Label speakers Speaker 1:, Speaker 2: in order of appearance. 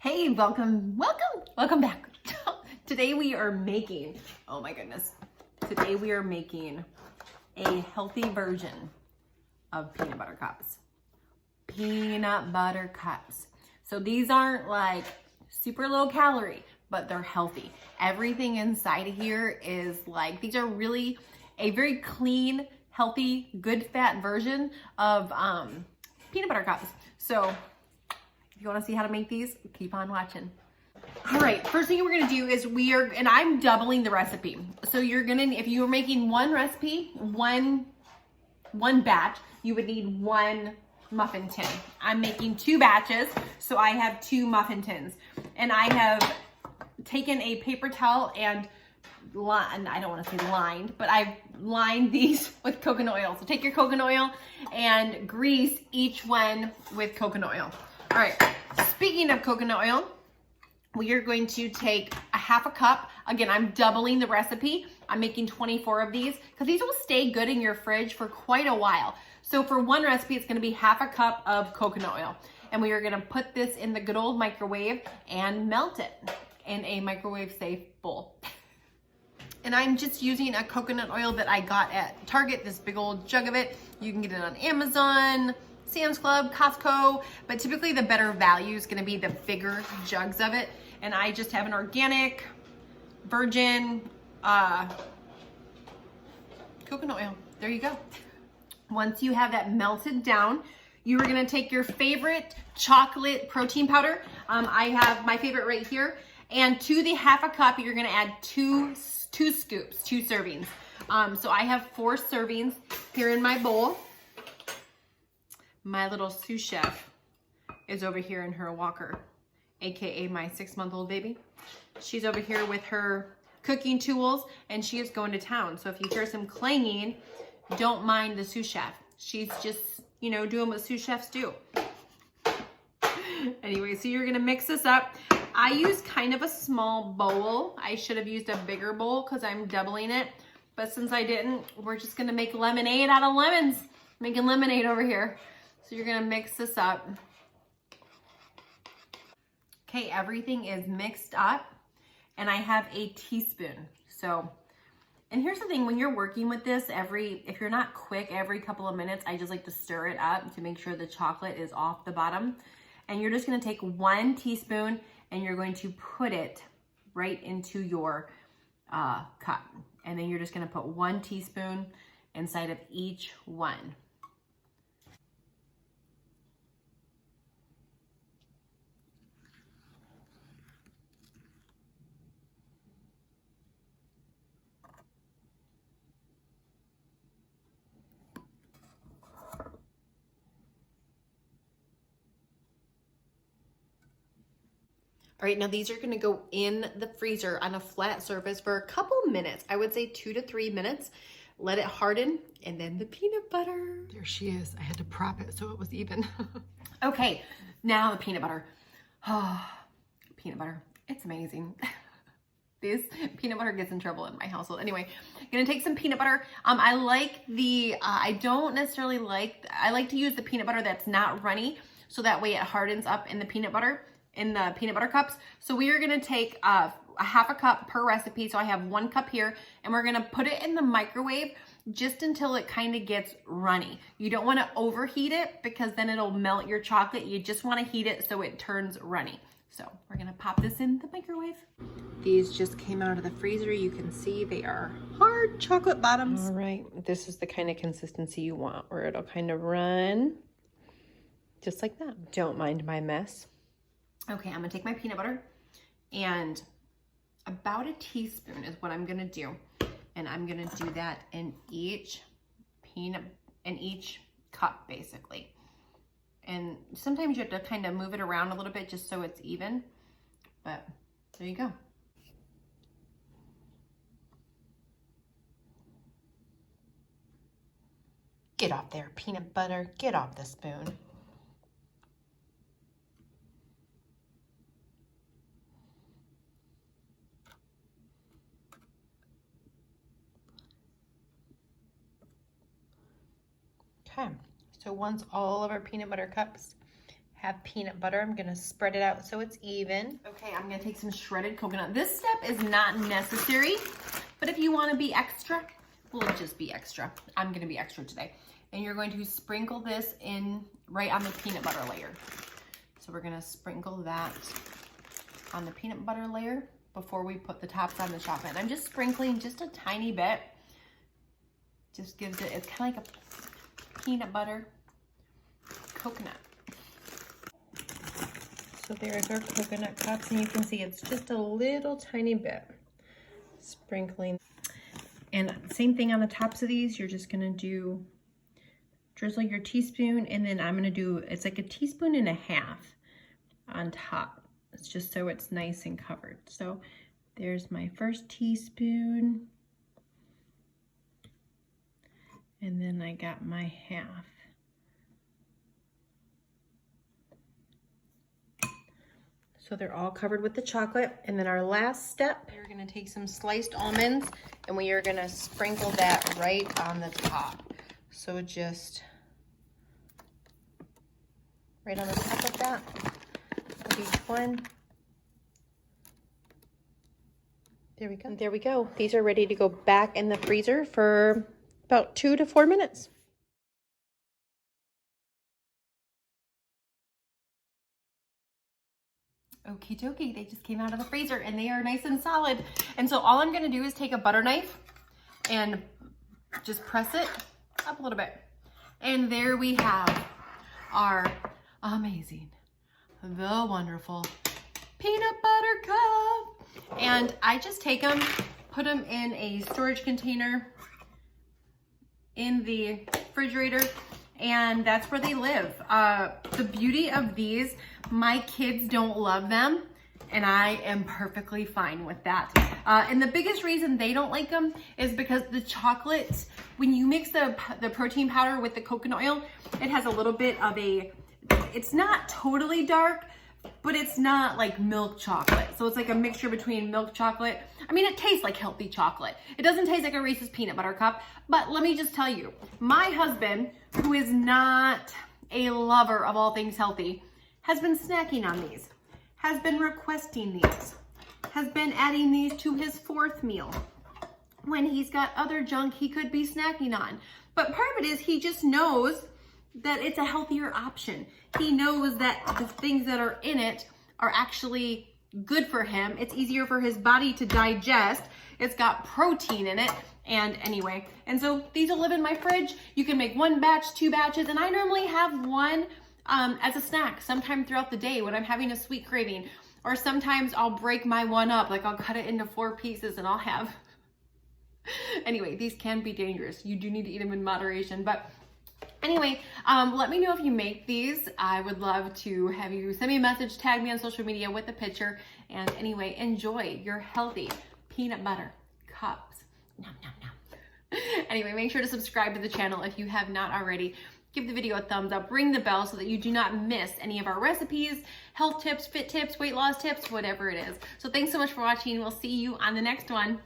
Speaker 1: Hey, welcome back. Today we are making, oh my goodness. Today we are making a healthy version of peanut butter cups. Peanut butter cups. So these aren't like super low calorie, but they're healthy. Everything inside of here is like, these are really a very clean, healthy, good fat version of peanut butter cups. So if you want to see how to make these, keep on watching. All right, first thing we're gonna do is and I'm doubling the recipe. So if you were making one recipe, one batch, you would need one muffin tin. I'm making two batches, so I have two muffin tins. And I have taken a paper towel and I don't want to say lined, but I've lined these with coconut oil. So take your coconut oil and grease each one with coconut oil. All right, speaking of coconut oil, we are going to take a half a cup. Again, I'm doubling the recipe. I'm making 24 of these because these will stay good in your fridge for quite a while. So for one recipe, it's gonna be half a cup of coconut oil. And we are gonna put this in the good old microwave and melt it in a microwave safe bowl. And I'm just using a coconut oil that I got at Target, this big old jug of it. You can get it on Amazon, Sam's Club, Costco, but typically the better value is gonna be the bigger jugs of it. And I just have an organic, virgin coconut oil. There you go. Once you have that melted down, you are gonna take your favorite chocolate protein powder. I have my favorite right here. And to the half a cup, you're gonna add two scoops, 2 servings. So I have 4 servings here in my bowl. My little sous chef is over here in her walker, AKA my 6-month-old baby. She's over here with her cooking tools and she is going to town. So if you hear some clanging, don't mind the sous chef. She's just, doing what sous chefs do. Anyway, so you're gonna mix this up. I use kind of a small bowl. I should have used a bigger bowl because I'm doubling it. But since I didn't, we're just gonna make lemonade out of lemons. Making lemonade over here. So you're gonna mix this up. Okay, everything is mixed up and I have a teaspoon. And here's the thing, when you're working with this, if you're not quick, every couple of minutes, I just like to stir it up to make sure the chocolate is off the bottom. And you're just gonna take 1 teaspoon and you're going to put it right into your cup. And then you're just gonna put 1 teaspoon inside of each one. All right, now these are gonna go in the freezer on a flat surface for a couple minutes. I would say 2 to 3 minutes. Let it harden, and then the peanut butter.
Speaker 2: There she is. I had to prop it so it was even.
Speaker 1: Okay, now the peanut butter. Oh, peanut butter, it's amazing. This peanut butter gets in trouble in my household. Anyway, gonna take some peanut butter. I like I don't necessarily I like to use the peanut butter that's not runny, so that way it hardens up in the peanut butter cups. So we are gonna take a half a cup per recipe. So I have 1 cup here and we're gonna put it in the microwave just until it kind of gets runny. You don't wanna overheat it because then it'll melt your chocolate. You just wanna heat it so it turns runny. So we're gonna pop this in the microwave. These just came out of the freezer. You can see they are hard chocolate bottoms. All right, this is the kind of consistency you want where it'll kind of run just like that. Don't mind my mess. Okay, I'm gonna take my peanut butter and about a teaspoon is what I'm gonna do. And I'm gonna do that in each cup basically. And sometimes you have to kind of move it around a little bit just so it's even, but there you go. Get off there, peanut butter, get off the spoon. Okay, so once all of our peanut butter cups have peanut butter. I'm gonna spread it out so it's even. Okay, I'm gonna take some shredded coconut. This step is not necessary, but if you wanna be extra, we'll just be extra. I'm gonna be extra today. And you're going to sprinkle this in right on the peanut butter layer. So we're gonna sprinkle that on the peanut butter layer before we put the tops on the chocolate. I'm just sprinkling just a tiny bit. Just gives it, it's kind of like a peanut butter coconut. So there's our coconut cups, and you can see it's just a little tiny bit. Sprinkling. And same thing on the tops of these, you're just gonna drizzle your teaspoon, and then I'm gonna do, it's like a teaspoon and a half on top. It's just so it's nice and covered. So there's my first teaspoon. And then I got my half. So they're all covered with the chocolate. And then our last step, we're gonna take some sliced almonds and we are gonna sprinkle that right on the top. So just right on the top of that, of each one. There we go. There we go. These are ready to go back in the freezer for about 2 to 4 minutes. Okie dokie, they just came out of the freezer and they are nice and solid. And so all I'm gonna do is take a butter knife and just press it up a little bit. And there we have our amazing, the wonderful peanut butter cup. And I just take them, put them in a storage container in the refrigerator, and that's where they live. The beauty of these, my kids don't love them, and I am perfectly fine with that. And the biggest reason they don't like them is because the chocolate, when you mix the protein powder with the coconut oil, it has a little bit of a, it's not totally dark, but it's not like milk chocolate. So it's like a mixture between milk chocolate. I mean, it tastes like healthy chocolate. It doesn't taste like a Reese's peanut butter cup, but let me just tell you, my husband, who is not a lover of all things healthy, has been snacking on these, has been requesting these, has been adding these to his 4th meal when he's got other junk he could be snacking on. But part of it is he just knows that it's a healthier option. He knows that the things that are in it are actually good for him. It's easier for his body to digest. It's got protein in it. And anyway, and so these will live in my fridge. You can make 1 batch, 2 batches, and I normally have one as a snack sometime throughout the day when I'm having a sweet craving. Or sometimes I'll break my one up, like I'll cut it into 4 pieces and I'll have. Anyway, these can be dangerous. You do need to eat them in moderation, but anyway, let me know if you make these. I would love to have you send me a message, tag me on social media with a picture. And anyway, enjoy your healthy peanut butter cups. Nom, nom, nom. Anyway, make sure to subscribe to the channel if you have not already. Give the video a thumbs up, ring the bell so that you do not miss any of our recipes, health tips, fit tips, weight loss tips, whatever it is. So thanks so much for watching. We'll see you on the next one.